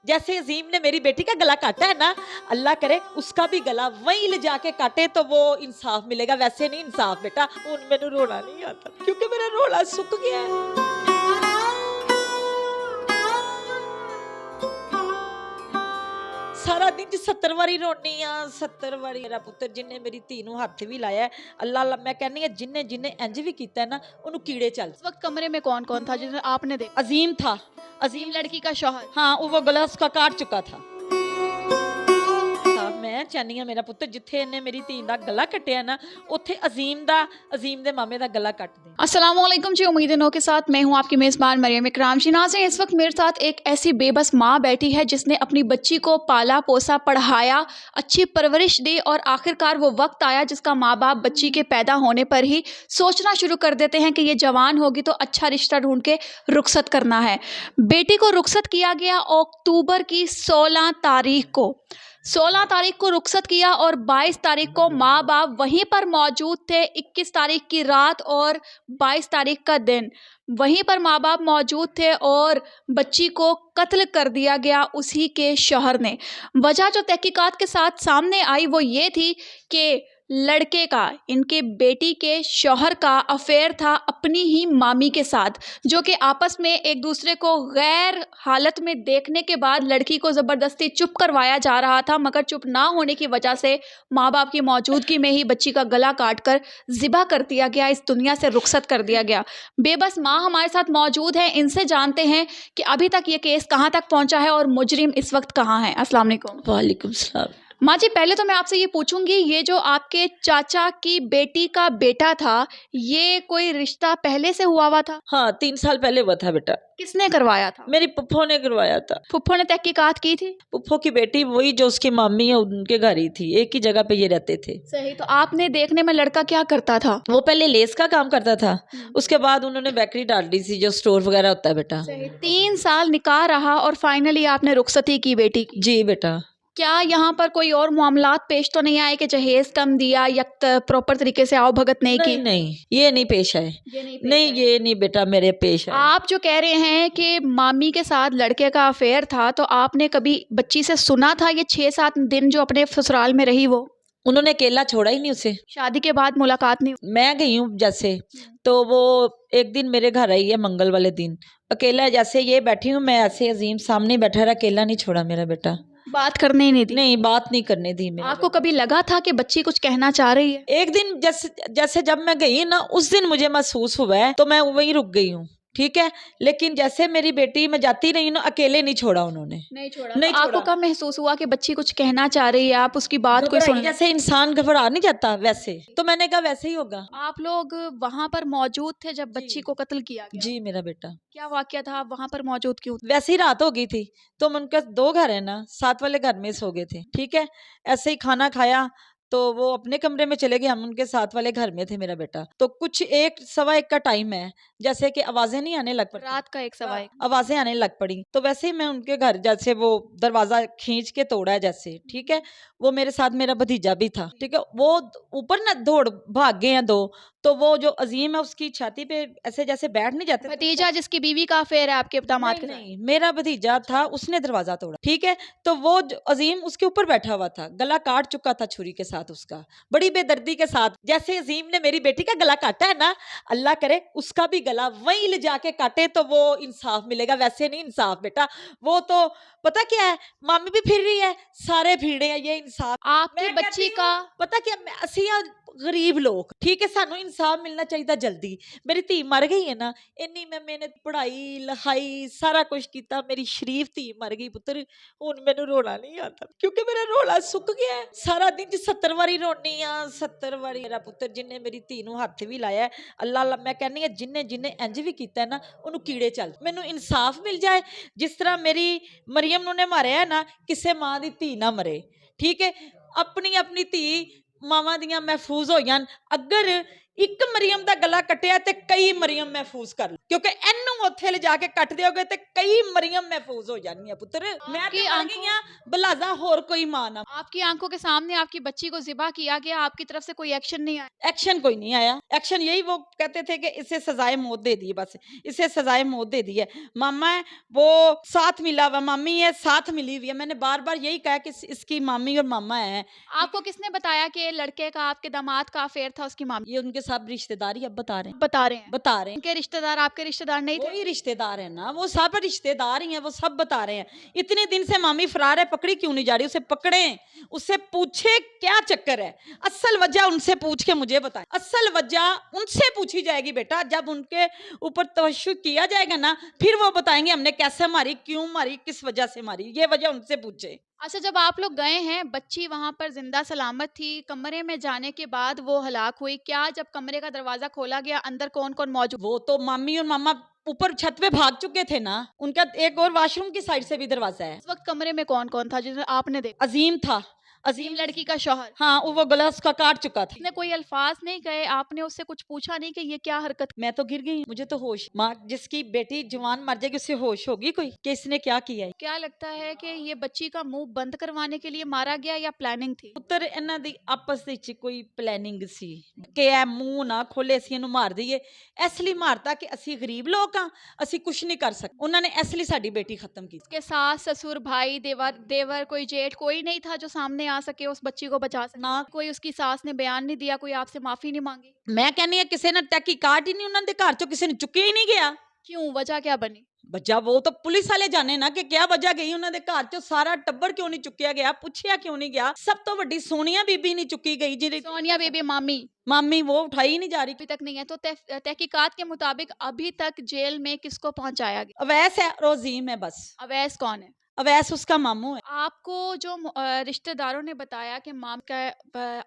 जैसे अजीम ने मेरी बेटी का गला काटा है ना, अल्लाह करे उसका भी गला वहीं ले जाके काटे तो वो इंसाफ मिलेगा। वैसे नहीं इंसाफ बेटा, उन मैंने रोना नहीं आता क्योंकि मेरा रोना सुक गया है। सारा दिन 70 वारी रोनी आ, 70 वारी। मेरा पुत्र जिन्ने मेरी धी नूं हथ भी लाया है, अल्लाह मैं कहनी है जिन्ने जिन्ने इंज भी कीता है ना, उन्होंने कीड़े चल। उस वक्त कमरे में कौन कौन था जिन्हें आपने देखा? अजीम था, अजीम लड़की का शौहर। हाँ वो गला उसका काट चुका था। मैं चाहनी हाँ मेरा पुत्र जिथे इन्हें मेरी धी का गला कटिया ना, उत्थे अजीम दे मामे का गला कट दे। अस्सलाम वालेकुम जी, उम्मीद नो के साथ मैं हूं आपकी मेज़बान मरियम इकराम जी। नाज़रीन, इस वक्त मेरे साथ एक ऐसी बेबस माँ बैठी है जिसने अपनी बच्ची को पाला पोसा, पढ़ाया, अच्छी परवरिश दी और आखिरकार वो वक्त आया जिसका माँ बाप बच्ची के पैदा होने पर ही सोचना शुरू कर देते हैं कि ये जवान होगी तो अच्छा रिश्ता ढूंढ के रुखसत करना है। बेटी को रुखसत किया गया अक्टूबर की 16 तारीख को रुखसत किया और 22 तारीख को माँ बाप वहीं पर मौजूद थे। 21 तारीख की रात और 22 तारीख का दिन वहीं पर माँ बाप मौजूद थे और बच्ची को कत्ल कर दिया गया उसी के शौहर ने। वजह जो तहकीकात के साथ सामने आई वो ये थी कि लड़के का, इनके बेटी के शौहर का अफेयर था अपनी ही मामी के साथ, जो कि आपस में एक दूसरे को गैर हालत में देखने के बाद लड़की को ज़बरदस्ती चुप करवाया जा रहा था, मगर चुप ना होने की वजह से माँ बाप की मौजूदगी में ही बच्ची का गला काट कर ज़िबा कर दिया गया, इस दुनिया से रुखसत कर दिया गया। बेबस माँ हमारे साथ मौजूद है, इनसे जानते हैं कि अभी तक ये केस कहाँ तक पहुँचा है और मुजरिम इस वक्त कहाँ है। अस्सलाम वालेकुम। वालेकुम सलाम। माँ जी, पहले तो मैं आपसे ये पूछूंगी, ये जो आपके चाचा की बेटी का बेटा था, ये कोई रिश्ता पहले से हुआ था? हाँ 3 साल पहले हुआ था बेटा। किसने करवाया था? मेरी पुप्पो ने करवाया था। फुफ्फो ने तहकीकात की थी? पुप्पो की बेटी वही जो उसकी मामी है उनके घर ही थी, एक ही जगह पे ये रहते थे। सही। तो आपने देखने में लड़का क्या करता था? वो पहले लेस का काम करता था, उसके बाद उन्होंने बेकरी डाल दी थी, जो स्टोर वगैरह होता है बेटा। सही। 3 साल निकाह रहा और फाइनली आपने रुखसती की बेटी की। जी बेटा। क्या यहाँ पर कोई और मामलात पेश तो नहीं आए कि जहेज कम दिया या प्रॉपर तरीके से आओ भगत नहीं की? नहीं ये नहीं पेश आए। नहीं ये नहीं बेटा मेरे पेश आए। आप जो कह रहे हैं कि मामी के साथ लड़के का अफेयर था, तो आपने कभी बच्ची से सुना था ये 6-7 दिन जो अपने ससुराल में रही वो? उन्होंने अकेला छोड़ा ही नहीं उसे। शादी के बाद मुलाकात नहीं हुई? मैं गई हूँ जैसे, तो वो एक दिन मेरे घर आई है मंगल वाले दिन, अकेला जैसे ये बैठी हूँ मैं, ऐसे अजीम सामने बैठा रहा, अकेला नहीं छोड़ा मेरा बेटा। बात करने ही नहीं दी? नहीं बात नहीं करने दी मेरे। आपको कभी लगा था कि बच्ची कुछ कहना चाह रही है? एक दिन जैसे जब मैं गई ना, उस दिन मुझे महसूस हुआ है तो मैं वहीं रुक गई हूँ, ठीक है। लेकिन जैसे मेरी बेटी मैं जाती रही ना, अकेले नहीं छोड़ा उन्होंने। नहीं छोड़ा। नहीं तो आपको छोड़ा। कब महसूस हुआ कि बच्ची कुछ कहना चाह रही है, आप उसकी बात कोई सुन? जैसे इंसान घबरा नहीं जाता वैसे, तो मैंने कहा वैसे ही होगा। आप लोग वहां पर मौजूद थे जब बच्ची को कत्ल किया गया? जी मेरा बेटा। क्या वाकया था? आप वहां पर मौजूद क्यों थे? वैसे ही रात हो गई थी, तो हम उनके 2 घर है ना, साथ वाले घर में सो गए थे, ठीक है। ऐसे ही खाना खाया तो वो अपने कमरे में चले गए, हम उनके साथ वाले घर में थे मेरा बेटा। तो कुछ 1-1:15 का टाइम है, जैसे कि आवाजें नहीं आने लग पड़ी, रात का 1-1:15। आवाजें आने लग पड़ी, तो वैसे ही मैं उनके घर जैसे वो दरवाजा खींच के तोड़ा है जैसे, ठीक है। वो मेरे साथ मेरा भतीजा भी था, ठीक है। वो ऊपर ना दौड़ भाग गए हैं 2, तो वो जो अजीम है उसकी छाती पे ऐसे जैसे बैठ नहीं जाते। भतीजा जिसकी बीवी का अफेयर है आपके दामाद के साथ? नहीं मेरा भतीजा था, उसने दरवाजा तोड़ा, ठीक है। तो वो अजीम उसके ऊपर बैठा हुआ था, गला काट चुका था छुरी के साथ उसका, बड़ी बेदर्दी के साथ। जैसे अजीम ने मेरी बेटी का गला काटा है ना, अल्लाह करे उसका भी गला वहीं ले जाके काटे तो वो इंसाफ मिलेगा। वैसे नहीं इंसाफ बेटा, वो तो पता क्या है, मामी भी फिर रही है, सारे फिर रहे हैं, ये इंसाफ। आपकी मैं बच्ची कहती का हूँ, पता क्या, ਅਸੀਂ ਆ गरीब लोग, ठीक है, सानू इंसाफ मिलना चाहिए जल्दी। मेरी धी मर गई है ना, इन्नी मैं मेहनत पढ़ाई लिखाई सारा कुछ किया, मेरी शरीफ धी मर गई पुत्र, हुण मैनू रोना नहीं आता क्योंकि मेरा रोला सुक गया है। सारा दिन 70 वारी रोनी आ, 70 वारी। मेरा पुत्र जिन्ने मेरी धी नूं हथ भी लाया है, अल्लाह मैं कहनी है जिन्ने जिन्ने इंज भी किया ना, उन्होंने कीड़े चल। मैनू इंसाफ मिल जाए, जिस तरह मेरी मरियम नूं ने मारिया है ना, किसी मां दी धी ना मरे, ठीक है। अपनी अपनी धी मावां दियां महफूज हो जान। अगर ਇੱਕ ਮਰੀਮ ਦਾ ਗਲਾ ਕੱਟਿਆ ਤੇ ਕਈ ਮਰੀਮ ਮਹਿਫੂਜ਼ ਕਰ ਲਓ, ਕਿਉਂਕਿ ਇਹਨੂੰ ਉੱਥੇ ਲਿਜਾ ਕੇ ਕੱਟ ਦਿਓਗੇ ਤੇ ਕਈ ਮਰੀਮ ਮਹਿਫੂਜ਼ ਹੋ ਜਾਣਗੀਆਂ ਪੁੱਤਰ। ਮੈਂ ਤੇ ਮਰ ਗਈ ਆ, ਬਲਾਜ਼ਾ ਹੋਰ ਕੋਈ ਮਾਂ ਨਾ। आपकी आंखों के सामने आपकी बच्ची को ज़िबा किया गया, आपकी तरफ से कोई एक्शन नहीं आया? एक्शन कोई नहीं आया। एक्शन यही वो कहते थे कि इसे सजाए मौत दे दी है, बस इसे सजाए मौत दे दी है। मामा है वो साथ मिला हुआ, मामी है साथ मिली हुई है। मैंने बार बार यही कहा कि इसकी मामी और मामा है। आपको किसने बताया कि लड़के का, आपके दामाद का अफेयर था उसकी मामी? ये उनके सब रिश्तेदार ही अब बता रहे हैं, बता रहे हैं। बता रहे हैं। उनके रिश्तेदार आपके रिश्तेदार नहीं थे? वही रिश्तेदार है ना, वो सब रिश्तेदार ही हैं, वो सब बता रहे हैं। इतने दिन से मामी फरार है, पकड़ी क्यों नहीं जा रही? उसे पकड़े, उससे पूछे क्या चक्कर है, असल वजह उनसे पूछ के मुझे बताएं। असल वजह उनसे पूछी जाएगी बेटा, जब उनके ऊपर तवज्जो किया जाएगा ना, फिर वो बताएंगे हमने कैसे मारी, क्यों मारी, किस वजह से मारी, ये वजह उनसे पूछे। अच्छा, जब आप लोग गए हैं, बच्ची वहाँ पर जिंदा सलामत थी, कमरे में जाने के बाद वो हलाक हुई, क्या जब कमरे का दरवाजा खोला गया अंदर कौन कौन मौजूद? वो तो मामी और मामा ऊपर छत पे भाग चुके थे ना, उनका एक और वॉशरूम की साइड से भी दरवाजा है। उस वक्त कमरे में कौन कौन था जिसे आपने देखा? अजीम था, अजीम लड़की का शौहर। हाँ, वो गला उसका काट चुका था। उसने कोई अल्फाज नहीं कहे, आपने उससे कुछ पूछा नहीं कि ये क्या हरकत? मैं तो गिर गई, मुझे तो होश, माँ जिसकी बेटी जवान मर जाएगी उसे होश होगी कोई कि इसने क्या किया है? क्या लगता है कि ये बच्ची का मुंह बंद करवाने के लिए मारा गया या प्लानिंग थी? ਪੁੱਤਰ ਇਹਨਾਂ ਦੀ ਆਪਸ ਵਿੱਚ ਕੋਈ ਪਲੈਨਿੰਗ ਸੀ ਕਿ ਇਹ ਮੂੰਹ ਨਾ ਖੋਲੇ, ਅਸੀਂ ਇਹਨੂੰ ਮਾਰ ਦਈਏ। ਇਸ ਲਈ ਮਾਰਤਾ ਕਿ ਅਸੀਂ ਗਰੀਬ ਲੋਕ ਆ, ਅਸੀਂ ਕੁਝ ਨਹੀਂ ਕਰ ਸਕਦੇ। ਉਹਨਾਂ ਨੇ ਇਸ ਲਈ ਸਾਡੀ ਬੇਟੀ ਖਤਮ ਕੀਤੀ। उसके सास ससुर भाई देवर देवर कोई जेठ कोई नहीं था जो सामने आ सके उस बच्ची को बचा सके? ना कोई उसकी सास ने बयान नहीं दिया, कोई आपसे माफी नहीं मांगी? ਮੈਂ ਕਹਿੰਨੀ ਆ ਕਿਸੇ ਨੇ ਤਹਿਕੀਕਾਤ ਹੀ ਨਹੀਂ, ਉਹਨਾਂ ਦੇ ਘਰ ਚੋਂ ਕਿਸੇ ਨੇ ਚੁੱਕਿਆ ਹੀ ਨਹੀਂ ਗਿਆ। क्यों, वजह क्या बनी? ਬੱਚਾ ਉਹ ਤਾਂ ਪੁਲਿਸ ਵਾਲੇ ਜਾਣੇ ਨਾ ਕਿ ਕਿਆ ਵਜ੍ਹਾ ਗਈ ਉਹਨਾਂ ਦੇ ਘਰ ਚੋਂ, ਸਾਰਾ ਟੱਬਰ ਕਿਉਂ ਨਹੀਂ ਚੁੱਕਿਆ ਗਿਆ, ਪੁੱਛਿਆ ਕਿਉਂ ਨਹੀਂ ਗਿਆ। ਸਭ ਤੋਂ ਵੱਡੀ ਸੋਨੀਆ ਬੀਬੀ ਨਹੀਂ ਚੁੱਕੀ ਗਈ, ਜਿਹੜੀ सोनिया बेबी मामी मामी वो उठाई नहीं जा रही। अभी तक नहीं है, तो तहकीकात के मुताबिक अभी तक जेल में किसको पहुंचाया गया? अवैस है, रोजीम है, बस अवैस कौन है? अवैस उसका मामू है। आपको जो रिश्तेदारों ने बताया कि माम का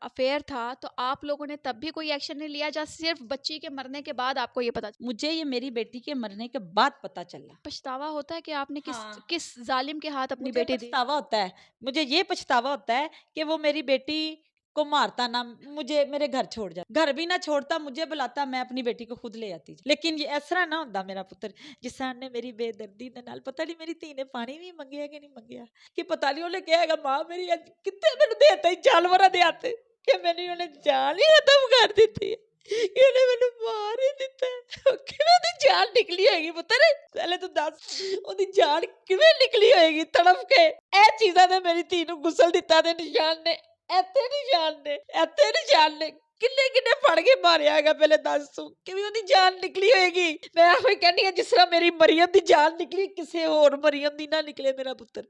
अफेयर था, तो आप लोगों ने तब भी कोई एक्शन नहीं लिया, या सिर्फ बच्ची के मरने के बाद आपको ये पता चला? मुझे ये मेरी बेटी के मरने के बाद पता चला। पछतावा होता है कि आपने हाँ। किस जालिम के हाथ अपनी मुझे बेटी दी? पछतावा होता है, मुझे ये पछतावा होता है कि वो मेरी बेटी को मारता ना, मुझे मेरे घर छोड़ जाता, घर भी ना छोड़ता, मुझे बुलाता, मैं अपनी बेटी को खुद ले आती। लेकिन ये इस तरह ना होता मेरा पुत्र, जिस तरह ने मेरी बेदर्दी दे नाल, पता नहीं मेरी धी ने पानी भी मंगया कि नहीं मंगया, कि पता नहीं उन्हें कहेगा मां मेरी कितने मैनू देता ही जानवरां दे हत्थ, कि मैंने उन्हें जान ही खत्म कर ਦਿੱਤੀ है, कि उन्हें मैनू मार ही ਦਿੱਤਾ है। किवें दी जान निकली होएगी पुत्र, पहले तू दस ओदी जान किवें निकली होएगी तड़फ के। ਇਹ ਚੀਜ਼ਾਂ ਨੇ ਮੇਰੀ ਧੀ ਨੂੰ ਗੁਸਲ ਦਿੱਤਾ ਤੇ ਨਿਸ਼ਾਨ ਨੇ ਇੱਥੇ ਨਿਸ਼ਾਨ ਨੇ, ਇੱਥੇ ਨਿਸ਼ਾਨ ਨੇ, ਕਿੰਨੇ ਕਿੰਨੇ ਫੜ ਕੇ ਮਾਰਿਆ ਹੈਗਾ, ਪਹਿਲੇ ਦੱਸ ਤੂੰ ਕਿਵੇਂ ਉਹਦੀ ਜਾਨ ਨਿਕਲੀ ਹੋਏਗੀ। ਮੈਂ ਇਹੋ ਹੀ ਕਹਿੰਦੀ ਹਾਂ, ਜਿਸ ਤਰ੍ਹਾਂ ਮੇਰੀ ਮਰੀਮ ਦੀ ਜਾਨ ਨਿਕਲੀ, ਕਿਸੇ ਹੋਰ ਮਰੀਮ ਦੀ ਨਾ ਨਿਕਲੇ ਮੇਰਾ ਪੁੱਤਰ।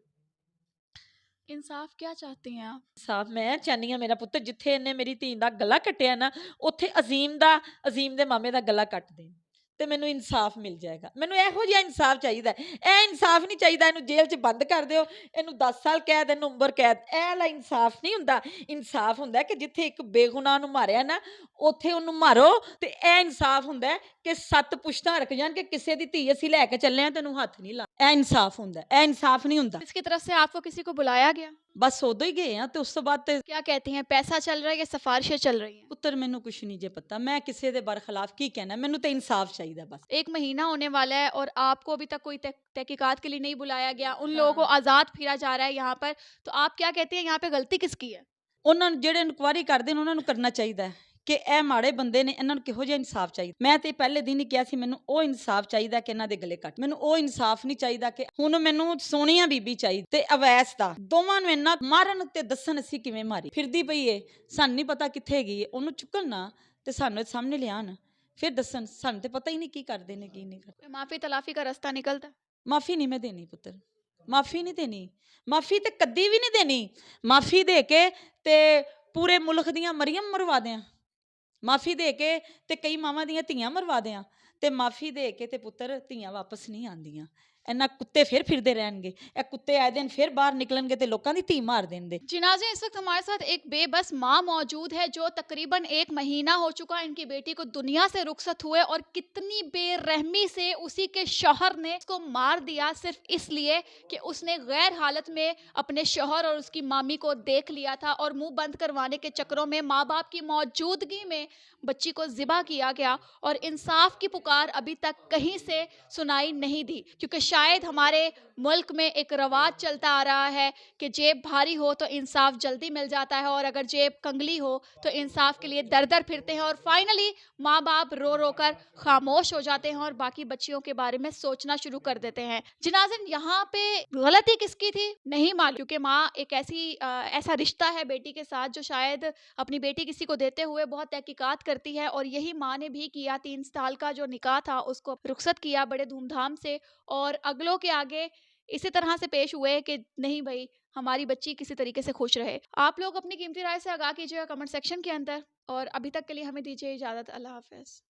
इंसाफ क्या चाहते हैं आप? ਸਾਫ ਮੈਂ ਚਾਹਨੀ ਹਾਂ ਮੇਰਾ ਪੁੱਤਰ, ਜਿੱਥੇ ਇਹਨੇ ਮੇਰੀ ਧੀ ਦਾ ਗਲਾ ਕੱਟਿਆ ਨਾ, ਉੱਥੇ ਅਜ਼ੀਮ ਦੇ ਮਾਮੇ ਦਾ ਗਲਾ ਕੱਟ ਦੇਣ ਤੇ ਮੈਨੂੰ ਇਨਸਾਫ ਮਿਲ ਜਾਏਗਾ। ਮੈਨੂੰ ਇਹੋ ਜਿਹਾ ਇਨਸਾਫ ਚਾਹੀਦਾ ਹੈ। ਇਹ ਇਨਸਾਫ ਨਹੀਂ ਚਾਹੀਦਾ ਇਹਨੂੰ ਜੇਲ੍ਹ 'ਚ ਬੰਦ ਕਰ ਦਿਓ, ਇਹਨੂੰ 10 ਸਾਲ ਕੈਦ, ਇਹਨੂੰ ਉਮਰ ਕੈਦ। ਇਹ ਵਾਲਾ ਇਨਸਾਫ ਨਹੀਂ ਹੁੰਦਾ। ਇਨਸਾਫ ਹੁੰਦਾ ਕਿ ਜਿੱਥੇ ਇੱਕ ਬੇਗੁਨਾਹ ਨੂੰ ਮਾਰਿਆ ਨਾ, ਉੱਥੇ ਉਹਨੂੰ ਮਾਰੋ। ਤੇ ਇਹ ਇਨਸਾਫ ਹੁੰਦਾ ਹੈ ਕਿ 7 ਪੁਸ਼ਤਾਂ ਰੱਖ ਜਾਣ ਕਿ ਕਿਸੇ ਦੀ ਧੀ ਅਸੀਂ ਲੈ ਕੇ ਚੱਲੇ ਆ, ਤੈਨੂੰ ਹੱਥ ਨਹੀਂ ਲਾ। ਇਹ ਇਨਸਾਫ ਹੁੰਦਾ, ਇਹ ਇਨਸਾਫ ਨਹੀਂ ਹੁੰਦਾ। इसकी तरफ से आपको किसी को बुलाया गया? ਬਸ ਉਦੋਂ ਹੀ ਗਏ ਆ ਤੇ ਉਸ ਤੋਂ ਬਾਅਦ ਤੇ क्या कहते हैं, पैसा चल रहा है या सिफारिशें चल रही हैं? ਪੁੱਤਰ ਮੈਨੂੰ ਕੁਛ ਨਹੀਂ ਜੇ ਪਤਾ, ਮੈਂ ਕਿਸੇ ਦੇ ਬਰਖਲਾਫ ਕੀ ਕਹਿਣਾ, ਮੈਨੂੰ ਤਾਂ ਇਨਸਾਫ ਚਾਹੀਦਾ ਬਸ। 1 महीना होने वाला है और आपको अभी तक कोई तहकीकात के लिए नहीं बुलाया गया, उन लोगों को आज़ाद फिरा जा रहा है यहाँ पर, तो आप क्या कहते हैं यहाँ पे गलती किसकी है? ਉਹਨਾਂ ਨੂੰ ਜਿਹੜੇ ਇਨਕੁਆਇਰੀ ਕਰਦੇ ਨੇ ਉਹਨਾਂ ਨੂੰ ਕਰਨਾ ਚਾਹੀਦਾ ਹੈ ਕਿ ਇਹ ਮਾੜੇ ਬੰਦੇ ਨੇ, ਇਹਨਾਂ ਨੂੰ ਕਿਹੋ ਜਿਹਾ ਇਨਸਾਫ ਚਾਹੀਦਾ। ਮੈਂ ਤੇ ਪਹਿਲੇ ਦਿਨ ਹੀ ਕਿਹਾ ਸੀ ਮੈਨੂੰ ਉਹ ਇਨਸਾਫ ਚਾਹੀਦਾ ਕਿ ਇਹਨਾਂ ਦੇ ਗਲੇ ਕੱਟ, ਮੈਨੂੰ ਉਹ ਇਨਸਾਫ ਨਹੀਂ ਚਾਹੀਦਾ ਕਿ ਹੁਣ ਮੈਨੂੰ ਸੋਨੀਆ ਬੀਬੀ ਚਾਹੀਦੀ ਤੇ ਅਵੈਸ ਦਾ, ਦੋਵਾਂ ਨੂੰ ਇੰਨਾ ਮਾਰਨ ਤੇ ਦੱਸਣ ਅਸੀਂ ਕਿਵੇਂ ਮਾਰੀ। ਫਿਰਦੀ ਪਈ ਏ, ਸਾਨੂੰ ਨਹੀਂ ਪਤਾ ਕਿੱਥੇ ਗਈ ਏ, ਉਹਨੂੰ ਚੁੱਕਣ ਨਾ ਤੇ ਸਾਨੂੰ ਸਾਹਮਣੇ ਲਿਆਉਣ, ਫਿਰ ਦੱਸਣ। ਸਾਨੂੰ ਤੇ ਪਤਾ ਹੀ ਨਹੀਂ ਕੀ ਕਰਦੇ ਨੇ ਕੀ ਨਹੀਂ ਕਰਦੇ। माफ़ी तलाफ़ी का रास्ता निकलता है? ਮਾਫੀ ਨਹੀਂ ਮੈਂ ਦੇਣੀ ਪੁੱਤਰ, ਮਾਫੀ ਨਹੀਂ ਦੇਣੀ, ਮਾਫੀ ਤੇ ਕਦੀ ਵੀ ਨਹੀਂ ਦੇਣੀ। ਮਾਫੀ ਦੇ ਕੇ ਤੇ ਪੂਰੇ ਮੁਲਕ ਦੀਆਂ ਮਰੀਮ ਮਰਵਾ ਦਿਆਂ, ਮਾਫੀ ਦੇ ਕੇ ਤੇ ਕਈ ਮਾਵਾਂ ਦੀਆਂ ਧੀਆਂ ਮਰਵਾ ਦਿਆਂ, ਤੇ ਮਾਫੀ ਦੇ ਕੇ ਤੇ ਪੁੱਤਰ ਧੀਆਂ ਵਾਪਸ ਨਹੀਂ ਆਉਂਦੀਆਂ। ਇਹਨਾਂ ਕੁੱਤੇ ਫਿਰ ਫਿਰਦੇ ਰਹਿਣਗੇ, ਇਹ ਕੁੱਤੇ ਆਏ ਦਿਨ ਫਿਰ ਬਾਹਰ ਨਿਕਲਣਗੇ ਤੇ लोगों की धी मार देंगे। जी नाज़रीन, इस वक्त हमारे साथ एक बेबस माँ मौजूद है जो तकरीबन 1 महीना हो चुका है इनकी बेटी को दुनिया से रुखसत हुए, और कितनी बेरहमी से उसी के शौहर ने उसको मार दिया सिर्फ इसलिए कि उसने गैर हालत में अपने शौहर और उसकी मामी को देख लिया था, और मुंह बंद करवाने के चक्करों में माँ बाप की मौजूदगी में बच्ची को ज़िबा किया गया, और इंसाफ की पुकार अभी तक कहीं से सुनाई नहीं दी, क्योंकि शायद हमारे मुल्क में एक रवाज चलता आ रहा है कि जेब भारी हो तो इंसाफ जल्दी मिल जाता है, और अगर जेब कंगली हो तो इंसाफ के लिए दर दर फिरते हैं, और फाइनली माँ बाप रो रो कर खामोश हो जाते हैं और बाकी बच्चियों के बारे में सोचना शुरू कर देते हैं। जी नाज़रीन, यहाँ पे गलती किसकी थी नहीं मालूम, क्योंकि माँ एक ऐसा रिश्ता है बेटी के साथ जो शायद अपनी बेटी किसी को देते हुए बहुत तहकीकात करती है, और यही माँ ने भी किया। 3 साल का जो निकाह था उसको रुखसत किया बड़े धूमधाम से, और अगलों के आगे इसी तरह से पेश हुए कि नहीं भाई, हमारी बच्ची किसी तरीके से खुश रहे। आप लोग अपनी कीमती राय से आगाह कीजिएगा कमेंट सेक्शन के अंदर, और अभी तक के लिए हमें दीजिए इजाज़त। अल्लाह हाफ़िज़।